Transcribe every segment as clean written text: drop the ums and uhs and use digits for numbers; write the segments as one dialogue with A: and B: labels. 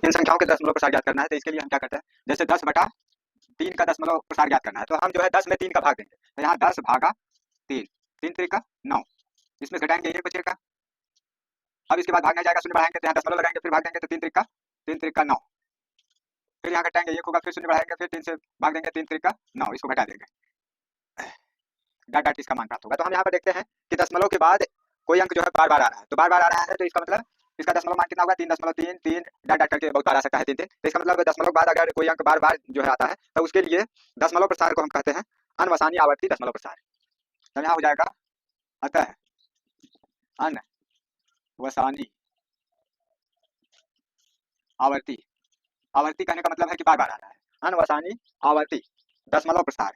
A: इन संख्याओं के दशमलव प्रसार ज्ञात करना है, तो इसके लिए हम क्या करते हैं, जैसे 10/3 का दशमलव प्रसार ज्ञात करना है, तो हम जो है 10 में 3 का भाग देंगे, तो यहाँ 10/3, 3 3 का 9, इसमें घटाएंगे 1 बचेगा। अब इसके बाद भागना जाएगा, शून्य बढ़ाएंगे तो यहाँ दशमलव लगाएंगे, फिर भाग देंगे तो 3 3 का 9, फिर यहाँ घटाएंगे 1 होगा, फिर शून्य बढ़ाएंगे, फिर 3 से भाग देंगे, 3 3 का 9, इसको घटा देंगे, डाट इसका मान प्राप्त होगा। तो हम यहाँ पर देखते हैं कि दशमलव के बाद कोई अंक जो है बार बार आ रहा है, तो बार बार आ रहा है तो इसका मतलब इसका दशमलव मान कितना होगा, 3.3 3 डाट डाट करके बहुत बार आ सकता है 3 3, तो इसका मतलब दशमलव के बाद अगर कोई अंक बार बार जो है आता है तो उसके लिए दशमलव प्रसार को हम कहते हैं अनवसानी आवर्ती दशमलव प्रसार। तो यहाँ हो जाएगा अतः अनवसानी आवर्ती, आवर्ती कहने का मतलब है कि बार बार आ रहा है, अनवसानी आवर्ती दशमलव प्रसार,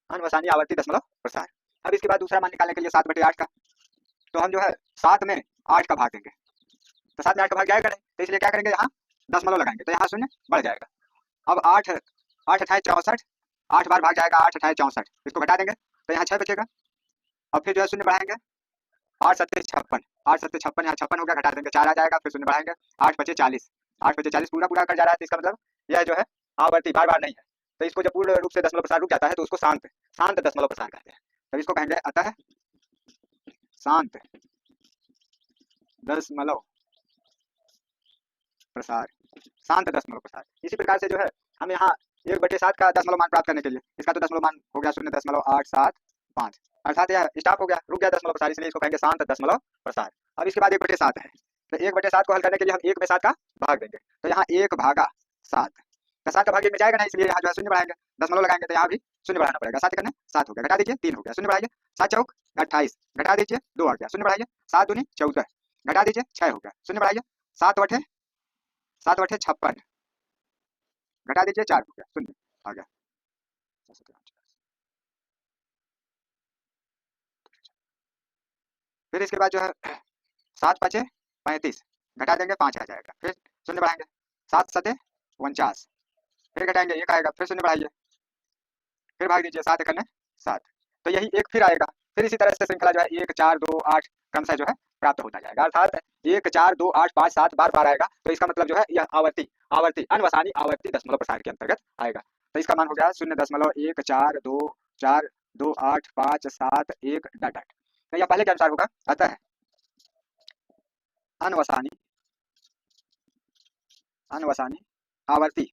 A: अनवसानी आवर्ती दशमलव प्रसार। अब इसके बाद दूसरा मान निकालने के लिए 7/8 का, तो हम जो है 7 में 8 का भाग देंगे, तो 7 में 8 का भाग जाएगा नहीं, तो इसलिए क्या करेंगे, यहाँ दशमलव लगाएंगे, तो यहाँ शून्य बढ़ जाएगा। अब 8 8 अठाई 64, 8 बार भाग जाएगा, 8 अठाई 64, इसको घटा देंगे तो यहाँ 6 बचेगा। अब फिर जो है शून्य बढ़ाएंगे, 8 7 56, 8 7 56, यहाँ 56 हो गया, घटा देंगे 4 आ जाएगा, फिर शून्य बढ़ाएंगे, 8 5 40, 8 5 40 पूरा पूरा कर जा रहा है, तो इसका मतलब यह जो है आवर्ती बार बार नहीं है, तो इसको जब पूर्ण रूप से दशमलव प्रसार रुक जाता है तो उसको शांत शांत दशमलव प्रसार कहते हैं, तो इसको कहेंगे अतः शांत दशमलव प्रसार, शांत दशमलव प्रसार। इसी प्रकार से जो है हम यहाँ 1/7 का दशमलव मान प्राप्त करने के लिए, इसका तो दशमलव मान हो गया 0.875, अर्थात यह स्टॉप हो गया, रुक गया दशमलव प्रसार, इसलिए इसको कहेंगे शांत दशमलव प्रसार। अब इसके बाद 1/7 है, तो 1/7 को हल करने के लिए हम 1/7 का भाग देंगे, तो यहाँ 1/7, तो 7 का भाग 1 में जाएगा नहीं, इसलिए यहाँ जो है शून्य बढ़ाएंगे, दशमलव लगाएंगे तो यहाँ भी शून्य बढ़ाना पड़ेगा, 7 करने 7 हो गया, घटा दीजिए 3 हो गया, शून्य बढ़ाइए, 7 चौक 28, घटा दीजिए 2 आ गया, शून्य बढ़ाइए, 7 दूनी 14, घटा दीजिए 6 हो गया, शून्य बढ़ाइए, 7 बटे 56, घटा दीजिए 4 हो गया, शून्य आ गया। फिर इसके बाद जो है 7 5 35, घटा देंगे 5 आ जाएगा, फिर शून्य बढ़ाएंगे, 7 7 49, फिर घटाएंगे 1 आएगा, फिर शून्य बढ़ाइए, फिर भाग दीजिए 7 करने 7, तो यही 1 फिर आएगा, फिर इसी तरह से श्रृंखला जो है 1 4 2 8 क्रमशः जो है प्राप्त होता जाएगा, अर्थात 1 4 2 8 5 7 बार बार आएगा, तो इसका मतलब जो है यह आवर्ती आवर्ती अनवसानी आवर्ती दशमलव प्रसार के अंतर्गत आएगा। तो इसका मान हो गया 0.1424857 डाट डाट, तो यह पहले के अनुसार होगा, अतः अनवसानी आवर्ती